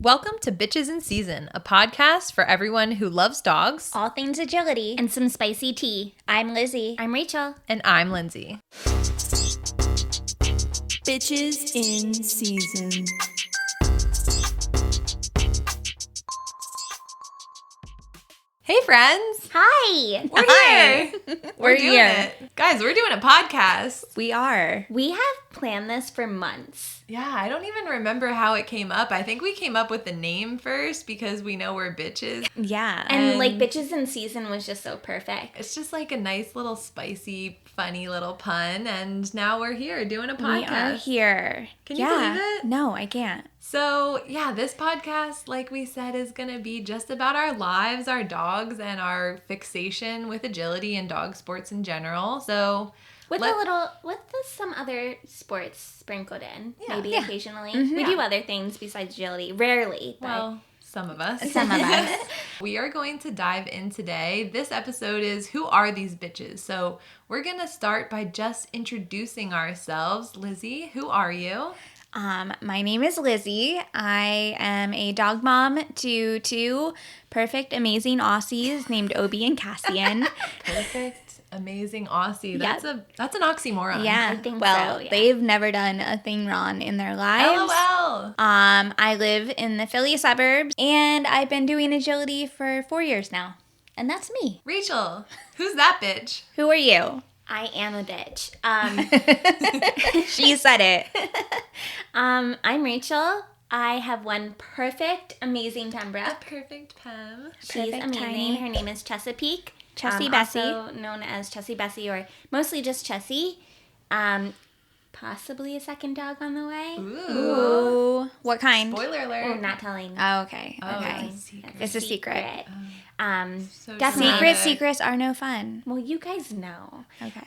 Welcome to Bitches in Season, a podcast for everyone who loves dogs. All things agility. And some spicy tea. I'm Lizzie. I'm Rachael. And I'm Lynsey. Bitches in Season. Hey friends! Hi! We're here! We're doing here. it. Guys, we're doing a podcast. We are. We have planned this for months. Yeah, I don't even remember how it came up. I think we came up with the name first because we know we're bitches. Yeah. And like Bitches in Season was just so perfect. It's just like a nice little spicy, funny little pun. And now we're here doing a podcast. We are here. Can you believe it? No, I can't. So, yeah, this podcast, like we said, is going to be just about our lives, our dogs, and our fixation with agility and dog sports in general. So, With some other sports sprinkled in, maybe Yeah. occasionally. Mm-hmm. We do other things besides agility. Rarely, but well, some of us. Some of us. We are going to dive in today. This episode is Who Are These Bitches? So, we're going to start by just introducing ourselves. Lizzie, who are you? My name is Lizzie. I am a dog mom to two perfect, amazing Aussies named Obi and Cassian. Perfect, amazing Aussie. That's Yep. that's an oxymoron. Yeah. I think well, so, yeah. they've never done a thing wrong in their lives. LOL. I live in the Philly suburbs, and I've been doing agility for 4 years now. And that's me. Rachel, who's that bitch? Who are you? I am a bitch. She said it. I'm Rachael. I have one perfect, amazing Pembroke. Perfect Pam. She's Perfect, amazing. tiny. Her name is Chesapeake. Chessie Bessie. Also known as Chessie Bessie, or mostly just Chessie. Possibly a second dog on the way. Ooh. Ooh. What kind? Spoiler alert. Oh, not telling. Oh, okay. Oh, Okay. it's a secret. It's a secret. So Definitely. dramatic. Secrets are no fun. Well, you guys know. Okay.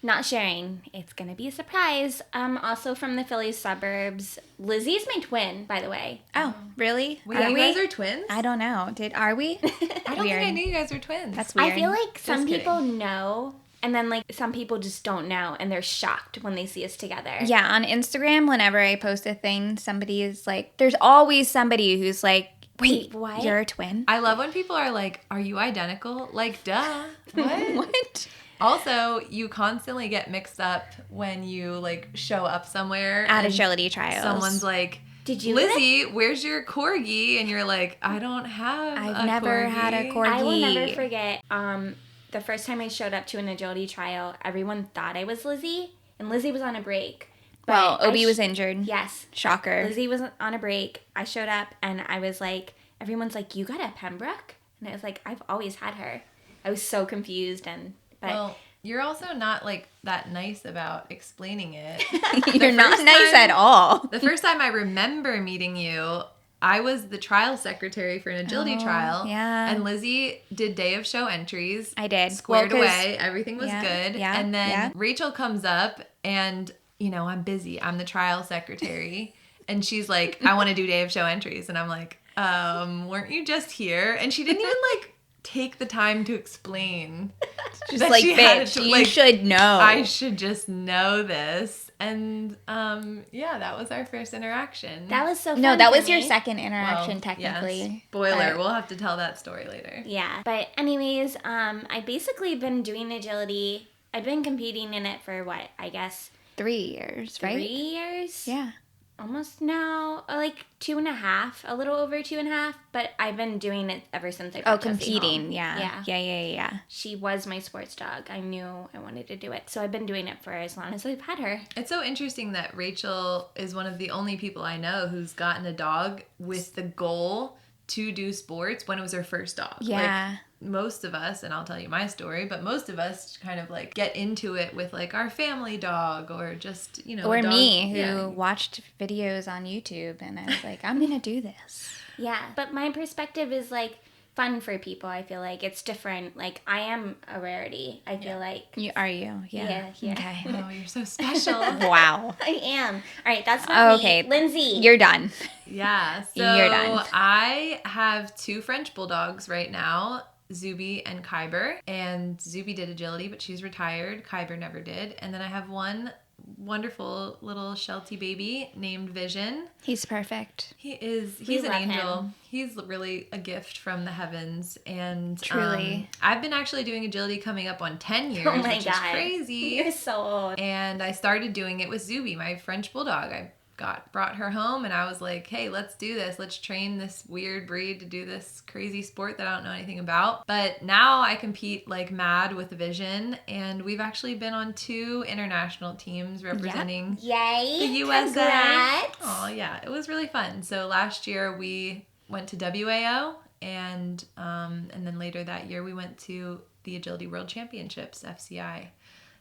Not sharing. It's gonna be a surprise. Also from the Philly suburbs. Lizzie's my twin, by the way. Oh, really? Wait, Are you we? guys are twins? I don't know. Are we? I don't Weird. think I knew you guys were twins. That's weird. I feel like some Just kidding. people know, and then like some people just don't know, and they're shocked when they see us together. Yeah, on Instagram, whenever I post a thing, somebody is like, there's always somebody who's like, wait, what? you're a twin? I love when people are like, "Are you identical?" Like, duh. What? What? Also, you constantly get mixed up when you like show up somewhere At and agility trials. someone's like, Did you? Lizzie, where's your corgi? And you're like, I don't have I've never had a corgi. I will never forget. The first time I showed up to an agility trial, everyone thought I was Lizzie, and Lizzie was on a break. Well, But Obi was injured. Yes. Shocker. Lizzie was on a break. I showed up, and I was like, everyone's like, you got a Pembroke? And I was like, I've always had her. I was so confused, but Well, you're also not like that nice about explaining it. You're not first nice time- at all. The first time I remember meeting you, I was the trial secretary for an agility trial. yeah. And Lizzie did day of show entries. I did. Squared Well, 'cause- away. Everything was yeah, good. yeah, And then yeah. Rachel comes up and, you know, I'm busy. I'm the trial secretary. And she's like, I want to do day of show entries. And I'm like, weren't you just here? And she didn't even like take the time to explain. Just that like, she had bitch, to, you like, should know. I should just know this. And yeah, that was our first interaction. that was so fun. No, that for was your me. second Well, interaction, yes. technically. Spoiler, But- we'll have to tell that story later. Yeah. But anyways, I basically been doing agility. I've been competing in it for what, I guess 3 years, right? 3 years? Yeah. Almost now, like 2.5, a little over 2.5, but I've been doing it ever since I Oh, brought Jessie competing. home. Yeah. Yeah. She was my sports dog. I knew I wanted to do it. So I've been doing it for as long as I've had her. It's so interesting that Rachel is one of the only people I know who's gotten a dog with the goal to do sports when it was her first dog. Yeah. Like, most of us, and I'll tell you my story, but most of us kind of like get into it with like our family dog or just, you know, Or a dog. me, who Yeah. watched videos on YouTube, and I was like, I'm going to do this. Yeah. But my perspective is like fun for people. I feel like it's different. Like I am a rarity. I feel like. Are you? Yeah. Okay. Oh, you're so special. Wow. I am. All right. That's not Okay. me. Lindsay. You're done. Yeah, so You're done. I have 2 French bulldogs right now, Zuby and Kyber. And Zuby did agility, but she's retired. Kyber never did. And then I have one wonderful little Sheltie baby named Vision. He's perfect. He's an love angel. him. He's really a gift from the heavens. And Truly. I've been actually doing agility coming up on 10 years, Oh my which God. is crazy. You're so old. And I started doing it with Zuby, my French bulldog. I brought her home, and I was like, hey, let's do this. Let's train this weird breed to do this crazy sport that I don't know anything about. But now I compete like mad with Vision, and we've actually been on 2 international teams representing Yay. the USA. Congrats. Oh yeah, it was really fun. So last year we went to WAO, and then later that year we went to the Agility World Championships, FCI.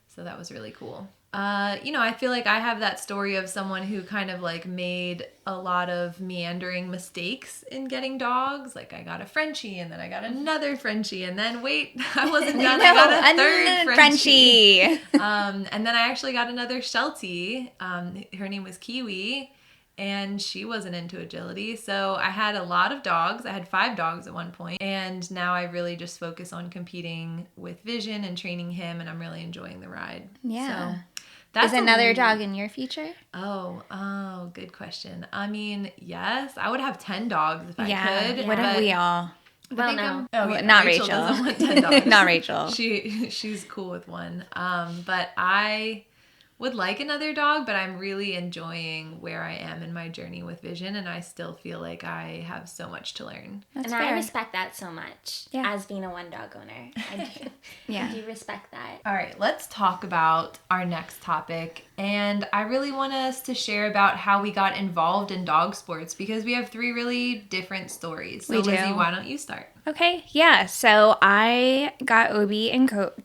So that was really cool. I feel like I have that story of someone who kind of like made a lot of meandering mistakes in getting dogs. Like I got a Frenchie, and then I got another Frenchie, and then wait, I wasn't done. I got a third Frenchie. And then I actually got another Sheltie. Her name was Kiwi, and she wasn't into agility. So I had a lot of dogs. I had 5 dogs at one point, and now I really just focus on competing with Vision and training him, and I'm really enjoying the ride. Yeah. So that's Is another dog in your future? Oh, good question. I mean, yes, I would have 10 dogs if I could. Wouldn't but we all? Well, no. Not Rachel. doesn't want 10 dogs. Not Rachel. She's cool with one. But I would like another dog, but I'm really enjoying where I am in my journey with Vision, and I still feel like I have so much to learn. That's And fair. I respect that so much as being a 1-dog owner. I do. Yeah. I do respect that. All right, let's talk about our next topic. And I really want us to share about how we got involved in dog sports, because we have 3 really different stories. So We do. Lizzie, why don't you start? Okay, yeah. So I got Obi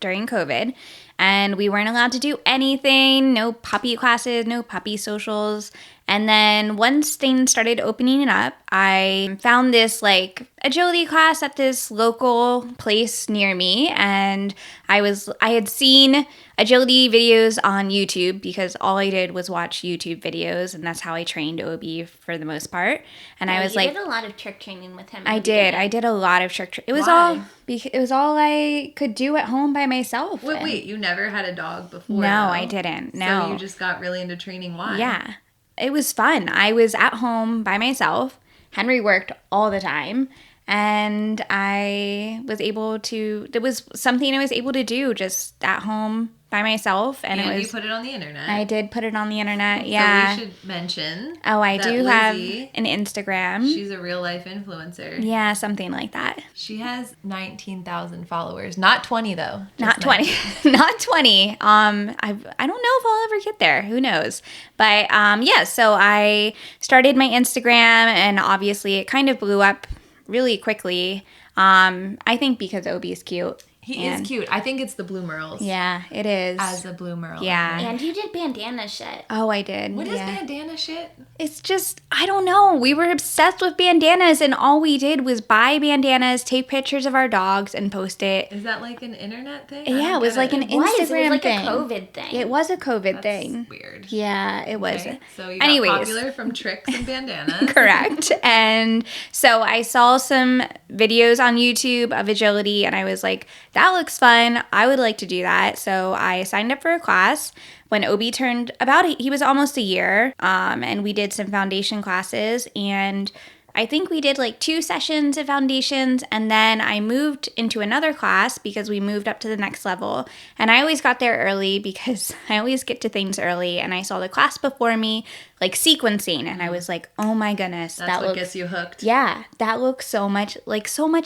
during COVID, and we weren't allowed to do anything, no puppy classes, no puppy socials. And then once things started opening up, I found this like agility class at this local place near me, and I had seen agility videos on YouTube because all I did was watch YouTube videos, and that's how I trained Obi for the most part. And I was you like, did a lot of trick training with him. I did a lot of trick. It was Why? it was all I could do at home by myself. Wait, you never had a dog before? No, though? I didn't. No. So you just got really into training. Why? Yeah. It was fun. I was at home by myself. Henry worked all the time, and it was something I was able to do just at home by myself. And you put it on the internet. I did put it on the internet. Yeah. So we should mention. Oh, I that do have Lizzie, an Instagram. She's a real life influencer. Yeah, something like that. She has 19,000 followers. Not 20 though. Not Just 20. 19. Not 20. I don't know if I'll ever get there. Who knows? But yeah, so I started my Instagram, and obviously it kind of blew up really quickly. I think because Obi is cute. He is cute. I think it's the blue merles. Yeah, it is. As a blue merle. Yeah. And you did bandana shit. Oh, I did. What is yeah. bandana shit? It's just, I don't know. We were obsessed with bandanas, and all we did was buy bandanas, take pictures of our dogs, and post it. Is that like an internet thing? Yeah, it was like an It was Instagram like thing. a COVID thing. It was a COVID That's thing. weird. Yeah, it was. Okay. So you got Anyways. popular from tricks and bandanas. Correct. And so I saw some videos on YouTube of agility, and I was like, that looks fun. I would like to do that. So I signed up for a class. When Obi turned he was almost a year, and we did some foundation classes, and I think we did like 2 sessions of foundations, and then I moved into another class because we moved up to the next level. And I always got there early because I always get to things early, and I saw the class before me like sequencing, and I was like, oh my goodness, That's what gets you hooked. yeah, that looks so much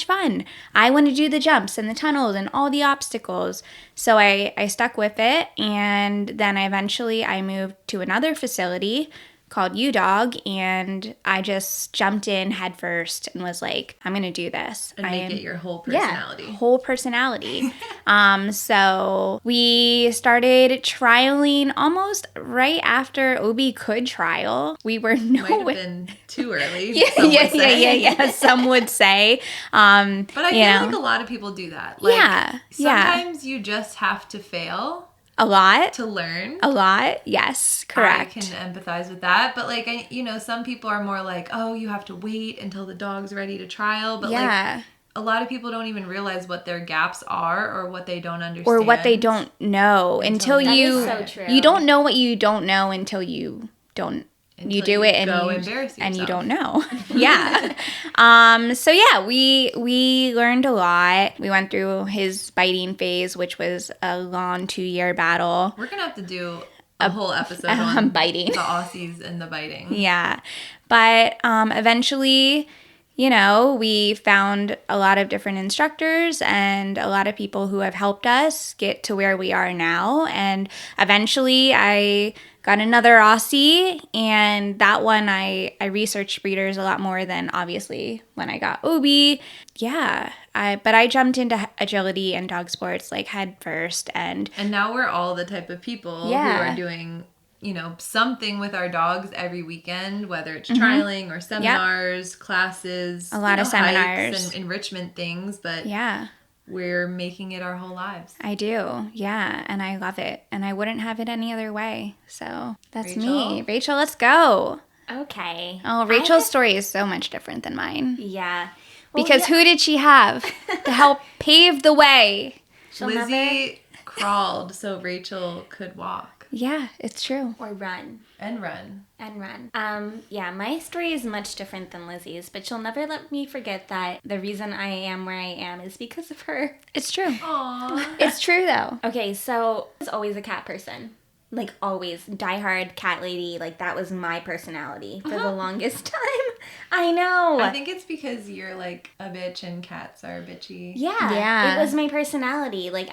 fun. I want to do the jumps and the tunnels and all the obstacles. So I stuck with it, and then eventually I moved to another facility called UDOG, and I just jumped in head first and was like, I'm going to do this. And make it your whole personality. Yeah, whole personality. So we started trialing almost right after Obi could trial. We were Might have been too early. Yeah. Some would say. But I feel like a lot of people do that. Like, sometimes you just have to fail. A lot. To learn. A lot. Yes, correct. I can empathize with that. But some people are more like, oh, you have to wait until the dog's ready to trial. But a lot of people don't even realize what their gaps are or what they don't understand. Or what they don't know until That you... is so true. You don't know what you don't know until you don't... Until you do it and go you, embarrass and you yourself. don't know. Yeah. So yeah, we learned a lot. We went through his biting phase, which was a long 2-year battle. We're going to have to do a whole episode on on biting. the Aussies and the biting. Yeah. But eventually, you know, we found a lot of different instructors and a lot of people who have helped us get to where we are now. And eventually I got another Aussie, and that one I researched breeders a lot more than obviously when I got Obi. Yeah, but I jumped into agility and dog sports like head first, and now we're all the type of people who are doing, you know, something with our dogs every weekend, whether it's trialing or seminars, classes, a lot of seminars hikes and enrichment things, but yeah. We're making it our whole lives. I do, yeah, and I love it, and I wouldn't have it any other way. So that's me. Rachel, let's go. Okay. Oh, Rachel's story is so much different than mine. Yeah. Well, Because who did she have to help pave the way? Lizzie crawled so Rachel could walk. Yeah, it's true. Or run. And run. Yeah, my story is much different than Lizzie's, but she'll never let me forget that the reason I am where I am is because of her. It's true. Aww. It's true, though. Okay, so I was always a cat person. Like, always. Diehard cat lady. Like, that was my personality for the longest time. I know. I think it's because you're, like, a bitch and cats are bitchy. Yeah. It was my personality. Like,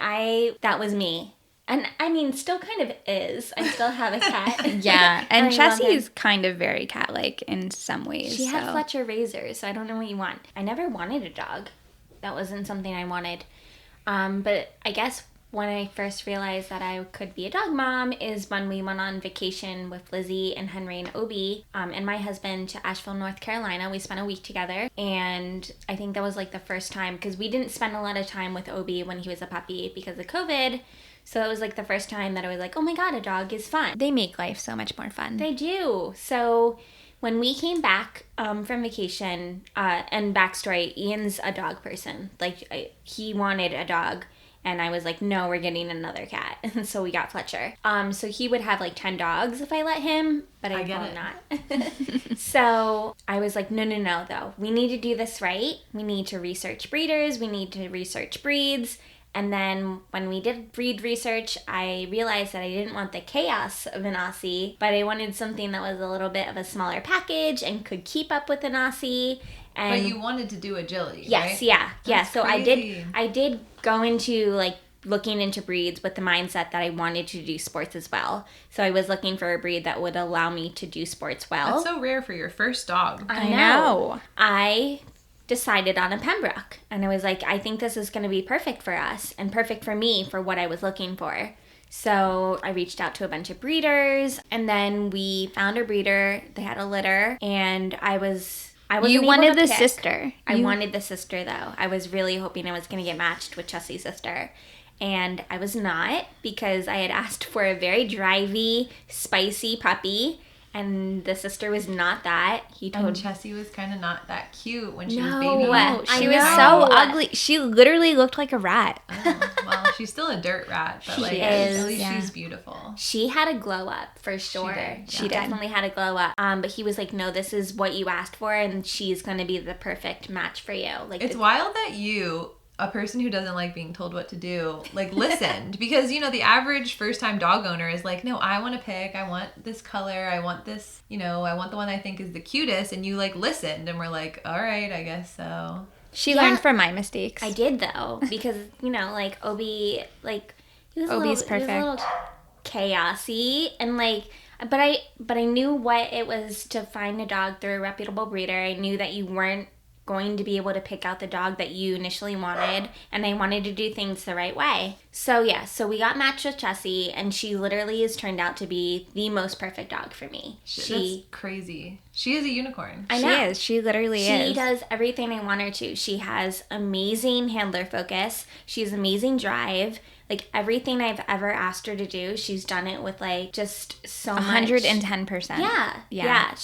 that was me. And, I mean, still kind of is. I still have a cat. Yeah, and I Chessie love him. is kind of very cat-like in some ways. She had Fletcher razors, so I don't know what you want. I never wanted a dog. That wasn't something I wanted. But I guess when I first realized that I could be a dog mom is when we went on vacation with Lizzie and Henry and Obi and my husband to Asheville, North Carolina. We spent a week together, and I think that was like the first time, because we didn't spend a lot of time with Obi when he was a puppy because of COVID. So it was like the first time that I was like, oh my God, a dog is fun. They make life so much more fun. They do. So when we came back from vacation, and backstory, Ian's a dog person. Like, he wanted a dog. And I was like, no, we're getting another cat. And so we got Fletcher. So he would have like 10 dogs if I let him, but I will not. So I was like, no, though. We need to do this right. We need to research breeders. We need to research breeds. And then when we did breed research, I realized that I didn't want the chaos of an Aussie, but I wanted something that was a little bit of a smaller package and could keep up with an Aussie. And but you wanted to do agility, yes, right? yeah. That's So crazy. I did go into like looking into breeds with the mindset that I wanted to do sports as well. So I was looking for a breed that would allow me to do sports well. That's so rare for your first dog. I know. I decided on a Pembroke, and I was like, I think this is going to be perfect for us and perfect for me for what I was looking for. So I reached out to a bunch of breeders, and then we found a breeder. They had a litter, and I wasn't You able wanted to the pick. sister. I wanted the sister, though. I was really hoping I was going to get matched with Chessie's sister. And I was not, because I had asked for a very drivey, spicy puppy. And the sister was not that. He told And Chessie was kind of not that cute when she was No. baby. I She was know. so ugly. She literally looked like a rat. Oh, well, she's still a dirt rat, but like is, at least yeah. she's beautiful. She had a glow up for sure. did, She yeah. definitely had a glow up. But he was like, "No, this is what you asked for, and she's gonna be the perfect match for you." Like, It's wild that you, a person who doesn't like being told what to do, like listened. Because, you know, the average first-time dog owner is like, no, I want to pick. I want this color. I want this, you know, I want the one I think is the cutest. And you, like, listened and were like, all right, I guess so. She Yeah. learned from my mistakes. I did though, because you know, like Obi, like he was Obi's He was perfect. a little chaosy, and like, but I knew what it was to find a dog through a reputable breeder. I knew that you weren't going to be able to pick out the dog that you initially wanted, and I wanted to do things the right way. So yeah, so we got matched with Chessie, and she literally has turned out to be the most perfect dog for me. That's crazy. She is a unicorn. I She know. is. She literally She is. does everything I want her to. She has amazing handler focus. She has amazing drive. Like, everything I've ever asked her to do, she's done it with, like, just so much. 110%. Yeah. Yeah.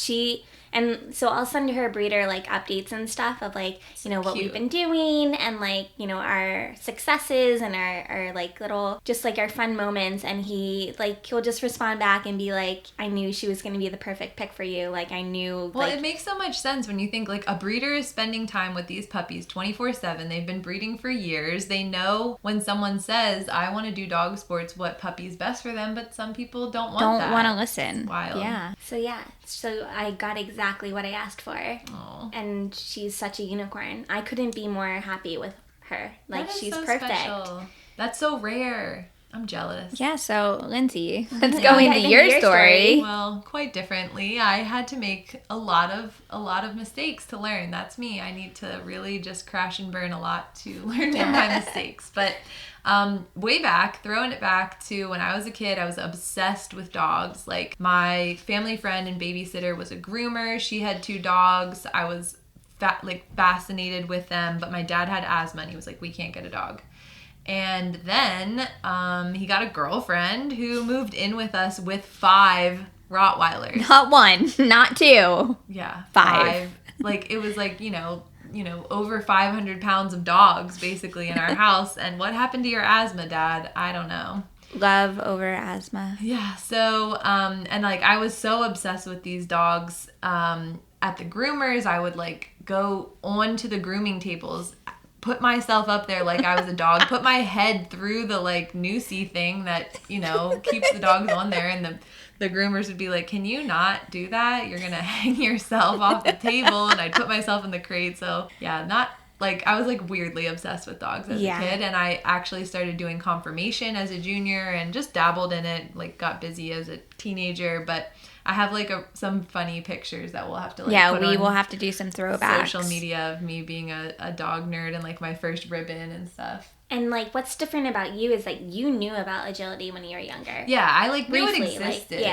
And so I'll send her breeder like updates and stuff of like, you know, what Cute. we've been doing and like, you know, our successes and our like little, just like our fun moments. And he'll just respond back and be like, I knew she was going to be the perfect pick for you. Like I knew. Well, like, it makes so much sense when you think like a breeder is spending time with these puppies 24/7. They've been breeding for years. They know when someone says, I want to do dog sports, what puppy's best for them, but some people don't want that. Don't want to listen. It's wild. Yeah. So I got exactly what I asked for. Aw. And she's such a unicorn. I couldn't be more happy with her. Like That is she's so perfect. special. That's so rare. I'm jealous. Yeah, so Lynsey, let's Yeah. go into Dive your into your story. story. Well, quite differently. I had to make a lot of mistakes to learn. That's me. I need to really just crash and burn a lot to learn from my mistakes. But way back, throwing it back to when I was a kid, I was obsessed with dogs. Like my family friend and babysitter was a groomer. She had 2 dogs. I was fascinated with them, but my dad had asthma and he was like, we can't get a dog. And then he got a girlfriend who moved in with us with 5 Rottweilers. Not 1, not 2. Yeah, 5. Like it was like, you know, over 500 pounds of dogs basically in our house. And what happened to your asthma, Dad? I don't know. Love over asthma. Yeah. So, and like I was so obsessed with these dogs. At the groomers, I would like go onto the grooming tables, put myself up there like I was a dog, put my head through the like noosey thing that, you know, keeps the dogs on there, and the groomers would be like, can you not do that? You're gonna hang yourself off the table. And I'd put myself in the crate. So yeah, not like I was like weirdly obsessed with dogs as a kid, and I actually started doing confirmation as a junior and just dabbled in it, like got busy as a teenager. But I have like some funny pictures that we'll have to like put we on will have to do some throwbacks. social media of me being a dog nerd and like my first ribbon and stuff. And like what's different about you is like you knew about agility when you were younger. Yeah, I like knew it Briefly, existed. like,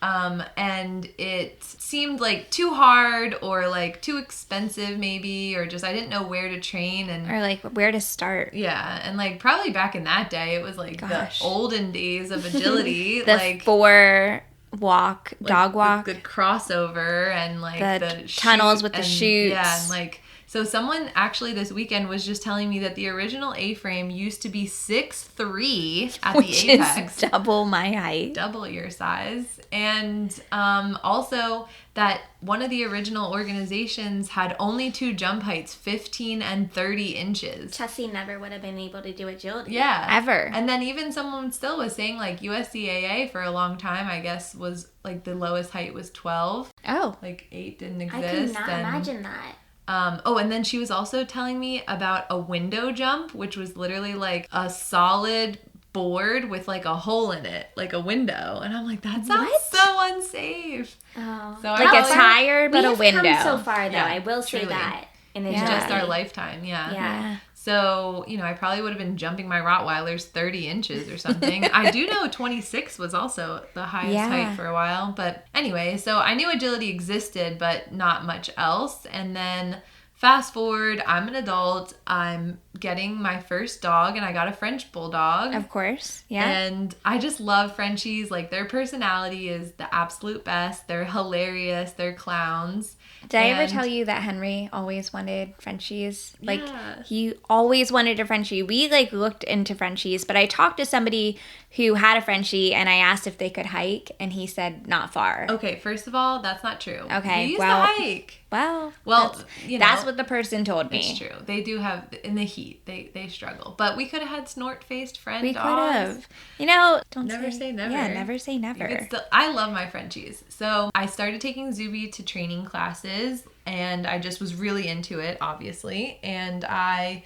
yeah. And it seemed like too hard or like too expensive maybe, or just I didn't know where to train and Or like where to start. yeah, and like probably back in that day it was like Gosh. the olden days of agility, The like 4 walk, like dog walk. the crossover and like The the tunnels chute with the and, chutes. Yeah, and like so someone actually this weekend was just telling me that the original A-frame used to be 6'3" at Which the apex. is double my height. Double your size. And also that one of the original organizations had only 2 jump heights, 15 and 30 inches. Chessie never would have been able to do agility. Yeah. Ever. And then even someone still was saying like USCAA for a long time, I guess, was like the lowest height was 12. Oh. Like 8 didn't I exist. could not imagine that. And then she was also telling me about a window jump, which was literally like a solid board with like a hole in it, like a window. And I'm like, that sounds What? so unsafe. Oh. So Like a tire, but a We've window. come so far though. Yeah, I will say truly. that. In It's agility. just our lifetime, yeah. Yeah. So, you know, I probably would have been jumping my Rottweilers 30 inches or something. I do know 26 was also the highest Yeah. height for a while. But anyway, so I knew agility existed, but not much else. And then fast forward, I'm an adult. I'm getting my first dog, and I got a French bulldog. Of course. Yeah. And I just love Frenchies. Like, their personality is the absolute best. They're hilarious. They're clowns. Did I ever And- tell you that Henry always wanted Frenchies? Like, Yeah. he always wanted a Frenchie. We, like, looked into Frenchies, but I talked to somebody who had a Frenchie, and I asked if they could hike, and he said not far. Okay, first of all, that's not true. Okay, We used well, to hike. Well, Well, you know. that's what the person told me. It's true. They do have, in the heat, they struggle. But we could have had snort-faced friend We could dogs. have. You know, don't Never say never. Yeah, never say You never. could still, I love my Frenchies. So I started taking Zuby to training classes, and I just was really into it, obviously. And I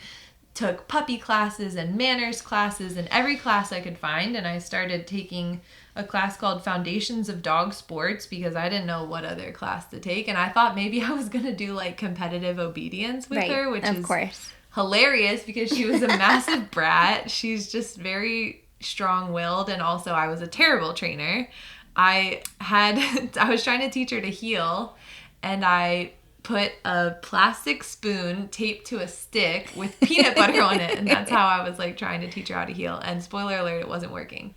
took puppy classes and manners classes and every class I could find. And I started taking a class called Foundations of Dog Sports because I didn't know what other class to take. And I thought maybe I was going to do like competitive obedience with Right, her, which of is course. hilarious because she was a massive brat. She's just very strong-willed, and also I was a terrible trainer. I was trying to teach her to heel, and I put a plastic spoon taped to a stick with peanut butter on it, and that's how I was like trying to teach her how to heel. And spoiler alert, it wasn't working.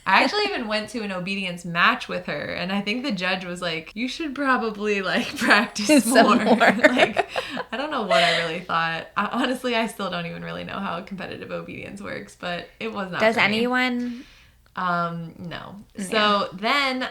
I actually even went to an obedience match with her, and I think the judge was like, you should probably like practice Some more. more. Like, I don't know what I really thought. Honestly, I still don't even really know how competitive obedience works, but it was not Does for me. anyone? No. So then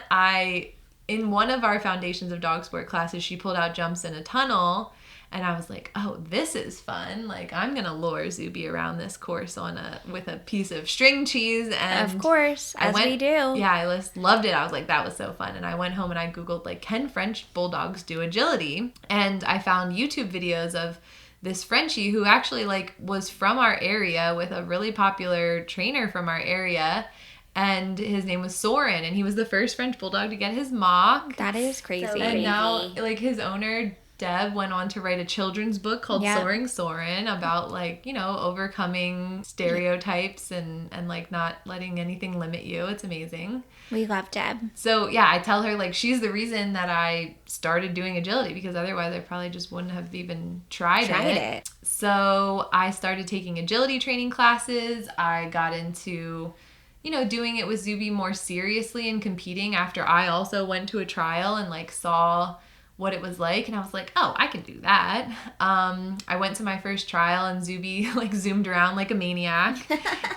in one of our foundations of dog sport classes, she pulled out jumps in a tunnel, and I was like, oh, this is fun. Like, I'm going to lure Zuby around this course with a piece of string cheese. And Of course, we do. Yeah, I loved it. I was like, that was so fun. And I went home and I Googled, like, can French bulldogs do agility? And I found YouTube videos of this Frenchie who actually, like, was from our area with a really popular trainer from our area. And his name was Soren, and he was the first French bulldog to get his mock. That is crazy. So And now, like, his owner, Deb, went on to write a children's book called Soaring Soren about, like, you know, overcoming stereotypes and like, not letting anything limit you. It's amazing. We love Deb. So, yeah, I tell her, like, she's the reason that I started doing agility, because otherwise I probably just wouldn't have even tried it. So I started taking agility training classes. I got into, you know, doing it with Zuby more seriously and competing after I also went to a trial and, like, saw what it was like, and I was like, oh, I can do that. I went to my first trial, and Zuby, like, zoomed around like a maniac.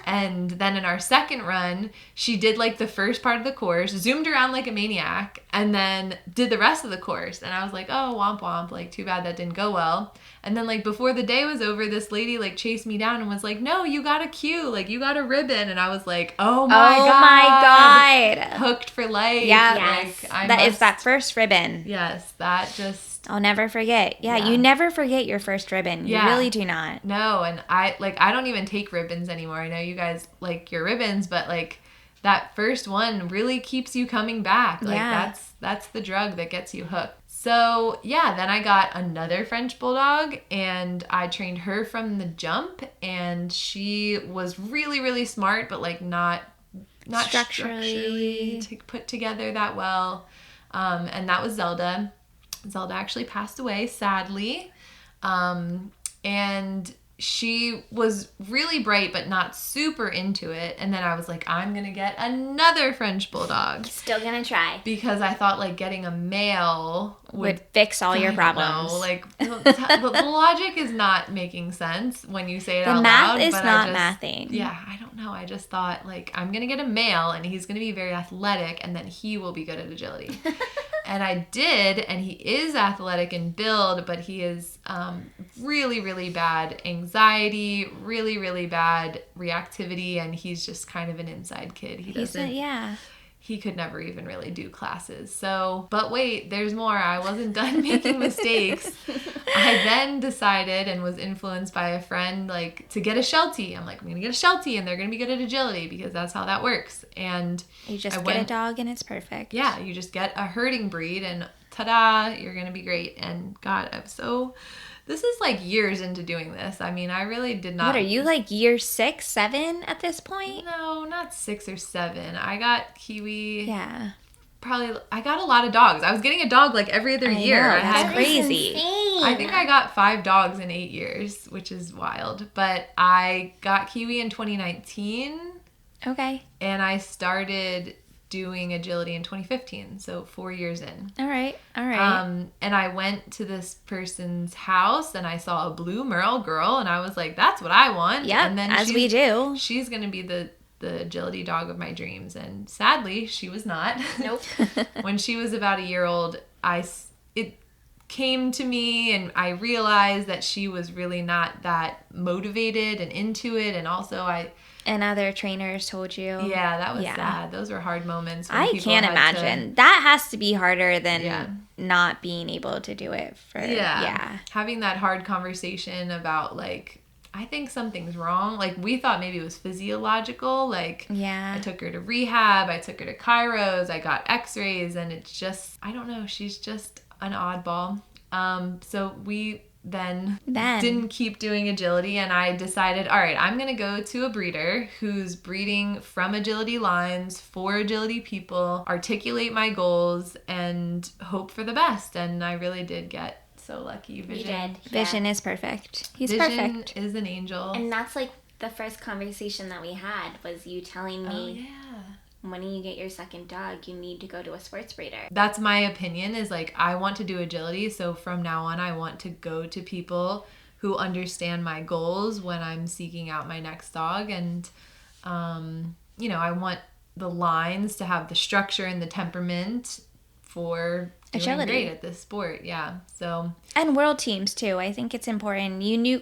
And then in our second run, she did, like, the first part of the course, zoomed around like a maniac, and then did the rest of the course. And I was like, oh, womp womp, like, too bad that didn't go well. And then, like, before the day was over, this lady, like, chased me down and was like, no, you got a cue, like, you got a ribbon. And I was like, oh my God. Hooked for life. Yeah. Yes. Like, is that first ribbon. Yes, that just... I'll never forget. Yeah, you never forget your first ribbon. You really do not. No, and I don't even take ribbons anymore. I know you guys like your ribbons, but, like, that first one really keeps you coming back. Like, that's the drug that gets you hooked. So, yeah, then I got another French bulldog, and I trained her from the jump, and she was really, really smart, but, like, not structurally put together that well. And that was Zelda. Zelda actually passed away, sadly. And she was really bright, but not super into it. And then I was like, I'm going to get another French bulldog. Still gonna try. Because I thought, like, getting a male would fix all your problems. No, like, the logic is not making sense when you say it out loud. The math is but not mathing. Yeah, I don't know. I just thought, like, I'm going to get a male, and he's going to be very athletic, and then he will be good at agility. And I did, and he is athletic in build, but he is really, really bad anxiety, really, really bad reactivity, and he's just kind of an inside kid. He could never even really do classes. So, but wait, there's more. I wasn't done making mistakes. I then decided and was influenced by a friend, like, to get a Sheltie. I'm like, I'm going to get a Sheltie, and they're going to be good at agility, because that's how that works. And you just get a dog, and it's perfect. Yeah, you just get a herding breed, and ta-da, you're going to be great. And God, this is, like, years into doing this. I mean, I really did not... What, are you, like, year 6, 7 at this point? No, not 6 or 7. I got Kiwi... Yeah. I got a lot of dogs. I was getting a dog, like, every other year. That's crazy. I think I got 5 dogs in 8 years, which is wild. But I got Kiwi in 2019. Okay. And I started doing agility in 2015, so 4 years in. All right. And I went to this person's house, and I saw a blue merle girl, and I was like, that's what I want. Yeah, and then as we do. She's going to be the agility dog of my dreams. And sadly, she was not. Nope. When she was about a year old, it came to me, and I realized that she was really not that motivated and into it. And also And other trainers told you. Yeah, that was sad. Those were hard moments. I can't imagine. That has to be harder than not being able to do it. Having that hard conversation about, like, I think something's wrong. Like, we thought maybe it was physiological. Like, I took her to rehab. I took her to chiros. I got x-rays. And it's just, I don't know. She's just an oddball. So we... Then didn't keep doing agility, and I decided, all right, I'm going to go to a breeder who's breeding from agility lines for agility people, articulate my goals, and hope for the best. And I really did get so lucky. Vision. You did. Yeah. Vision is perfect. He's Vision perfect. is an angel. And that's, like, the first conversation that we had was you telling me when you get your second dog, you need to go to a sports breeder. That's my opinion, is like, I want to do agility. So from now on, I want to go to people who understand my goals when I'm seeking out my next dog. And, I want the lines to have the structure and the temperament for doing Agility. great at this sport. Yeah. So. And world teams too. I think it's important. You knew,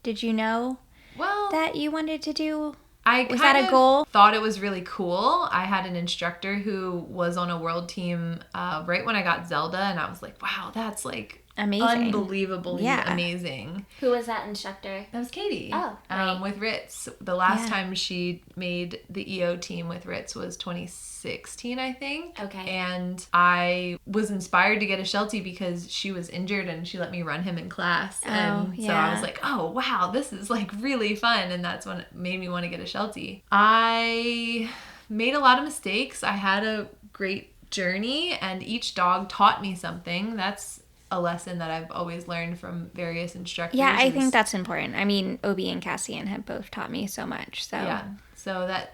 did you know Well, that you wanted to do? Was that a goal? Thought it was really cool. I had an instructor who was on a world team right when I got Zelda, and I was like, wow, that's like Amazing. Unbelievably amazing. Who was that instructor? That was Katie. Oh, right. With Ritz. The last time she made the EO team with Ritz was 2016, I think. Okay. And I was inspired to get a Sheltie because she was injured and she let me run him in class. And so I was like, oh, wow, this is like really fun. And that's when it made me want to get a Sheltie. I made a lot of mistakes. I had a great journey and each dog taught me something. That's a lesson that I've always learned from various instructors. Yeah, I think that's important. I mean, Obi and Cassian have both taught me so much. So yeah, so that,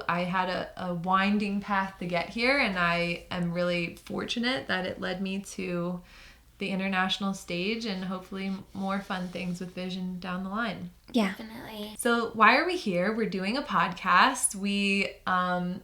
I had a winding path to get here, and I am really fortunate that it led me to the international stage and hopefully more fun things with Vision down the line. Yeah. Definitely. So why are we here? We're doing a podcast. We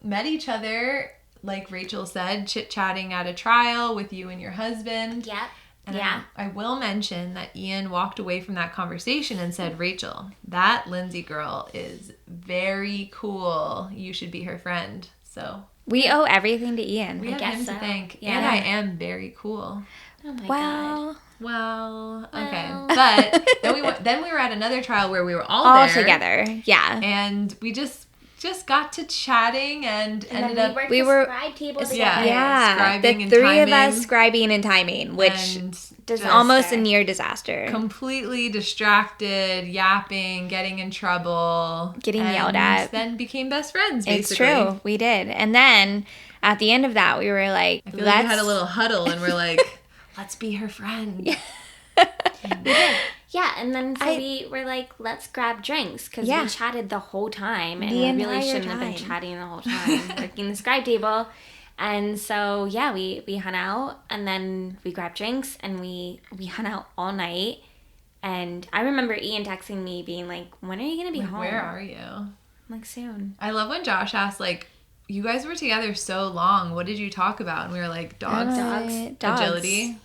met each other, like Rachael said, chit-chatting at a trial with you and your husband. Yep. And yeah. I will mention that Ian walked away from that conversation and said, Rachael, that Lynsey girl is very cool. You should be her friend. So we owe everything to Ian. we have him to thank. Yeah. And I am very cool. Oh my God. Well, okay. But then we were at another trial where we were all there together. Yeah. And we just got to chatting and ended up we were scribe table together. Yeah, the three of us scribing and timing, which is almost a near disaster. Completely distracted, yapping, getting in trouble, getting yelled at. Then became best friends. Basically. It's true, we did. And then at the end of that, we were like, I feel like we had a little huddle, and we're like, let's be her friend. Yeah. Yeah, and then we were like, let's grab drinks, because we chatted the whole time, and we really shouldn't have been chatting the whole time, working the scribe table. And so, we hung out, and then we grabbed drinks, and we hung out all night. And I remember Ian texting me, being like, when are you going to be home? Where are you? I'm like, soon. I love when Josh asked, like, you guys were together so long. What did you talk about? And we were like, dogs. Agility.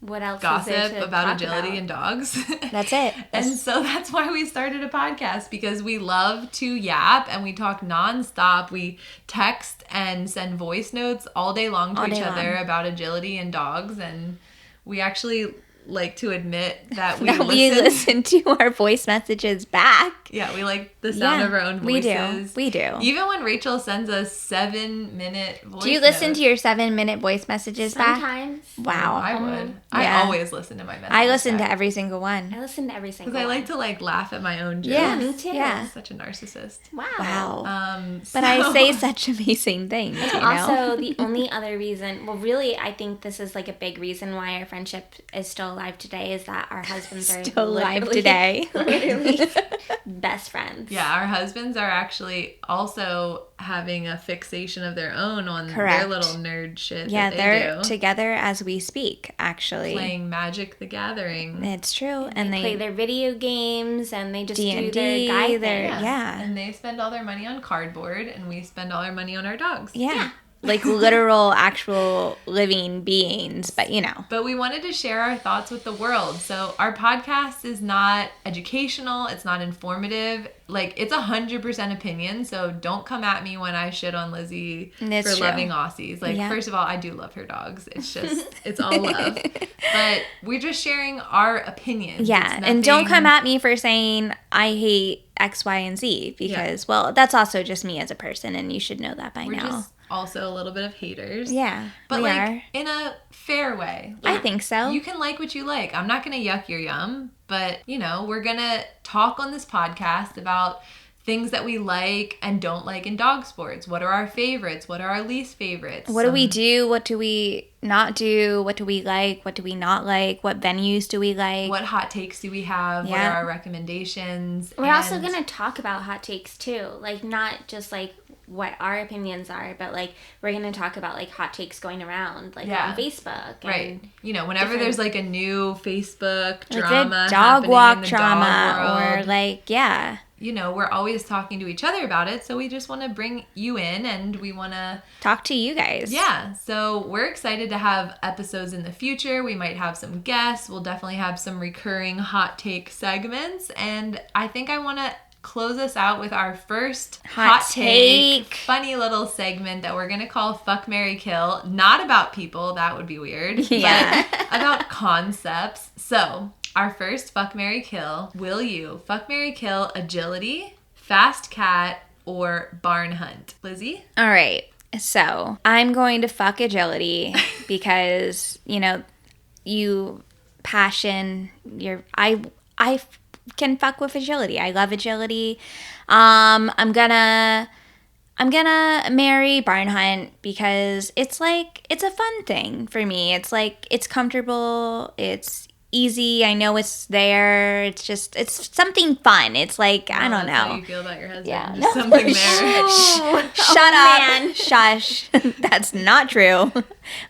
What else Gossip about agility and dogs. That's it. And so that's why we started a podcast, because we love to yap and we talk nonstop. We text and send voice notes all day long to each other about agility and dogs. And we actually like to admit that we listen to our voice messages back. Yeah, we like the sound of our own voices. We do. Even when Rachael sends us 7-minute voice Do you listen to your 7-minute voice messages back? Sometimes. Wow. I would. I always listen to my messages. I listen to every single one. I listen to every single one. Because I like to laugh at my own jokes. Yeah, me too. Yeah. I'm such a narcissist. Wow. But I say such amazing things. And also, the only other reason, well, really, I think this is like a big reason why our friendship is still alive today, is that our husbands are still alive today. Literally best friends. Yeah, our husbands are actually also having a fixation of their own on their little nerd shit. Yeah, that they're do. together as we speak, actually. Playing Magic the Gathering. It's true. And they play their video games, and they just D&D, do their guy thing. Yeah. And they spend all their money on cardboard, and we spend all our money on our dogs. Yeah. Like literal, actual living beings, but But we wanted to share our thoughts with the world. So our podcast is not educational. It's not informative. Like, it's 100% opinion. So don't come at me when I shit on Lizzie for loving Aussies. Like, first of all, I do love her dogs. It's just, it's all love. But we're just sharing our opinions. Yeah. And don't come at me for saying I hate X, Y, and Z, because, well, that's also just me as a person, and you should know that by now. Just also a little bit of haters. Yeah, but we like are. In a fair way. I think so. You can like what you like. I'm not going to yuck your yum, but we're going to talk on this podcast about things that we like and don't like in dog sports. What are our favorites? What are our least favorites? What do we do? What do we not do? What do we like? What do we not like? What venues do we like? What hot takes do we have? What are our recommendations? We're also going to talk about hot takes too. Like, not just like what our opinions are, but like we're gonna talk about like hot takes going around like on Facebook. And right. You know, whenever there's like a new Facebook Like drama a dog happening walk in the drama dog world, or like, yeah. you know, we're always talking to each other about it. So we just want to bring you in and we want to Talk to you guys. Yeah, so we're excited to have episodes in the future. We might have some guests. We'll definitely have some recurring hot take segments. And I think I want to close us out with our first hot take, funny little segment that we're going to call Fuck, Marry, Kill. Not about people, that would be weird, Yeah. but about concepts. So our first Fuck, Marry, Kill. Will you fuck, marry, kill agility, fast cat, or barn hunt? Lizzie? All right. So I'm going to fuck agility because, you know, you passion, I can fuck with agility. I love agility. I'm gonna marry barn hunt because it's like, it's a fun thing for me. It's like, it's comfortable. It's easy. I know it's there. It's just, it's something fun. It's like, I don't know. That's how you feel about your husband. Yeah. Just something there. Shut up. Man. Shush. That's not true.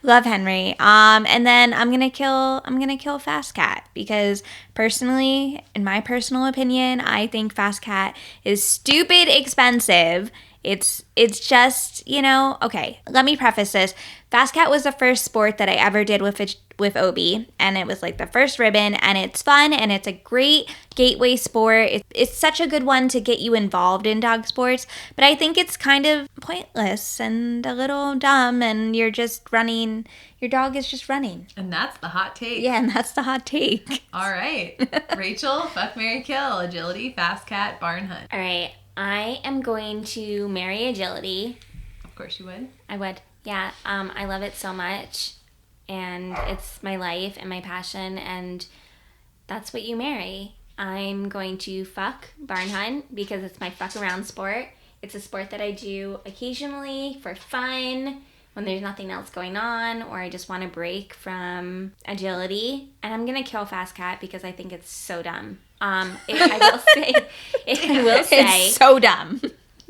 Love Henry. And then I'm gonna kill Fast Cat because personally, in my personal opinion, I think Fast Cat is stupid expensive. It's just, you know, okay, let me preface this. Fast Cat was the first sport that I ever did with Obi, and it was like the first ribbon, and it's fun, and it's a great gateway sport. It's such a good one to get you involved in dog sports, but I think it's kind of pointless and a little dumb, and you're just running, your dog is just running. And that's the hot take. Yeah, and that's the hot take. All right. Rachel, fuck, marry, kill, agility, fast cat, barn hunt. All right, I am going to marry agility. Of course you would. I would. Yeah, I love it so much, and it's my life and my passion, and that's what you marry. I'm going to fuck barn hunt because it's my fuck around sport. It's a sport that I do occasionally for fun when there's nothing else going on, or I just want to break from agility. And I'm gonna kill Fast Cat because I think it's so dumb. I will say, It's so dumb.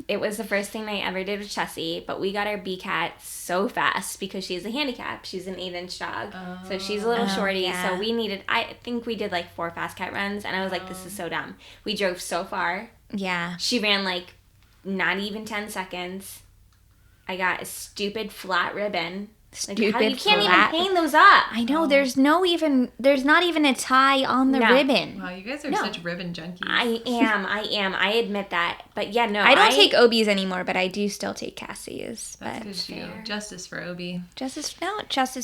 it was the first thing I ever did with Chessie, but we got our B-Cat so fast because she's a handicap. She's an 8-inch dog. So she's a little shorty. yeah. So we needed, I think we did like 4 Fast Cat runs, and I was like, this is so dumb. We drove so far. Yeah. She ran like not even 10 seconds. I got a stupid flat ribbon. Like, you can't even hang those up. I know, there's not even a tie on the ribbon. Wow, you guys are such ribbon junkies. I am. I admit that. But yeah, no. I don't take Obies anymore, but I do still take Cassie's. That's But because you justice for Obi. justice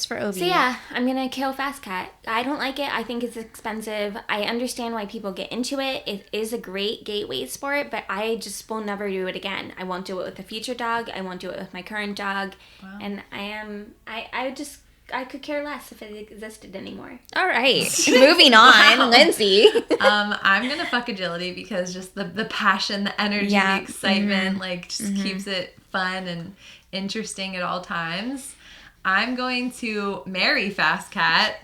for Obi. So yeah, I'm gonna kill Fast Cat. I don't like it. I think it's expensive. I understand why people get into it. It is a great gateway sport, but I just will never do it again. I won't do it with a future dog. I won't do it with my current dog. Wow. And I could care less if it existed anymore. All right, moving on, Lynsey. I'm gonna fuck agility because just the passion, the energy, the excitement, like just keeps it fun and interesting at all times. I'm going to marry Fast Cat.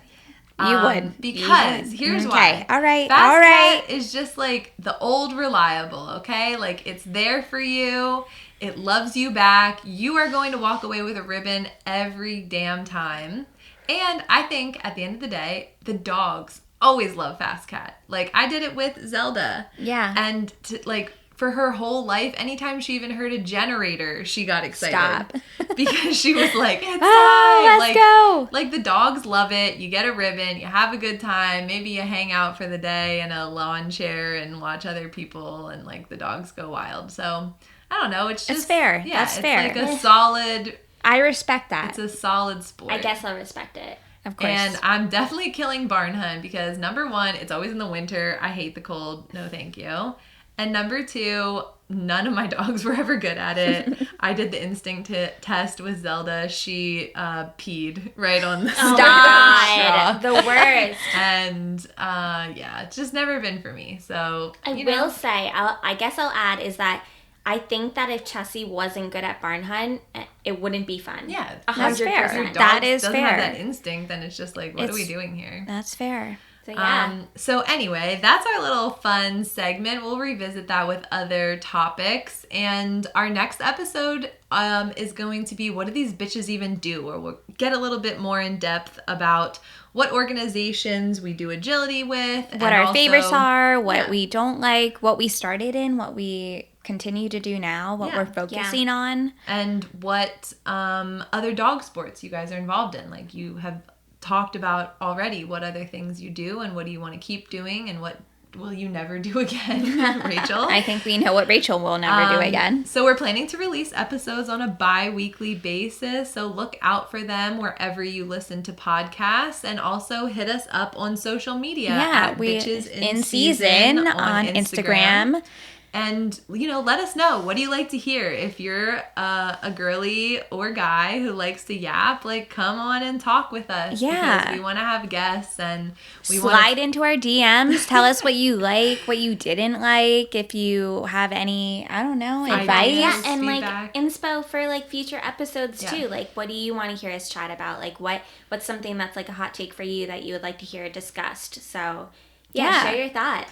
You would. Because here's why. All right. Fast Cat is just like the old reliable, okay? Like it's there for you. It loves you back. You are going to walk away with a ribbon every damn time. And I think at the end of the day, the dogs always love Fast Cat. Like I did it with Zelda. Yeah. And for her whole life, anytime she even heard a generator, she got excited. Stop. Because she was like, it's time. Let's go. Like the dogs love it. You get a ribbon, you have a good time. Maybe you hang out for the day in a lawn chair and watch other people and like the dogs go wild. So I don't know. It's fair. Yeah, That's fair. It's like a solid. I respect that. It's a solid sport. I guess I'll respect it. Of course. And I'm definitely killing barn hunt because number 1, it's always in the winter. I hate the cold. No, thank you. And number 2, none of my dogs were ever good at it. I did the instinct test with Zelda. She peed right on the Stop! The worst. And yeah, it's just never been for me. So I will say, I guess I'll add is that I think that if Chessie wasn't good at barn hunt, it wouldn't be fun. Yeah, 100%. fair. Your dog That is doesn't fair. have that instinct, then it's just like, what are we doing here? That's fair. So yeah. So anyway, that's our little fun segment. We'll revisit that with other topics. And our next episode is going to be, what do these bitches even do? Or we'll get a little bit more in depth about what organizations we do agility with. What our favorites are, what we don't like, what we started in, what we continue to do now, what we're focusing on. And what other dog sports you guys are involved in. Like you have talked about already, what other things you do and what do you want to keep doing and what will you never do again, Rachel? I think we know what Rachel will never do again. So we're planning to release episodes on a bi-weekly basis, so look out for them wherever you listen to podcasts, and also hit us up on social media at Bitches in Season on Instagram. And, let us know. What do you like to hear? If you're a girly or guy who likes to yap, come on and talk with us. Yeah. Because we want to have guests and we slide into our DMs. Tell us what you like, what you didn't like. If you have any, advice. Yeah, and feedback. inspo for future episodes too. What do you want to hear us chat about? What's something that's a hot take for you that you would like to hear discussed? So share your thoughts.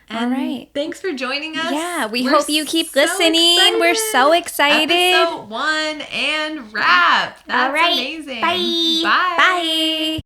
And all right. Thanks for joining us. Yeah, we hope you keep listening. Excited. We're so excited. Episode 1 and wrap. That's all right. amazing. Bye. Bye. Bye.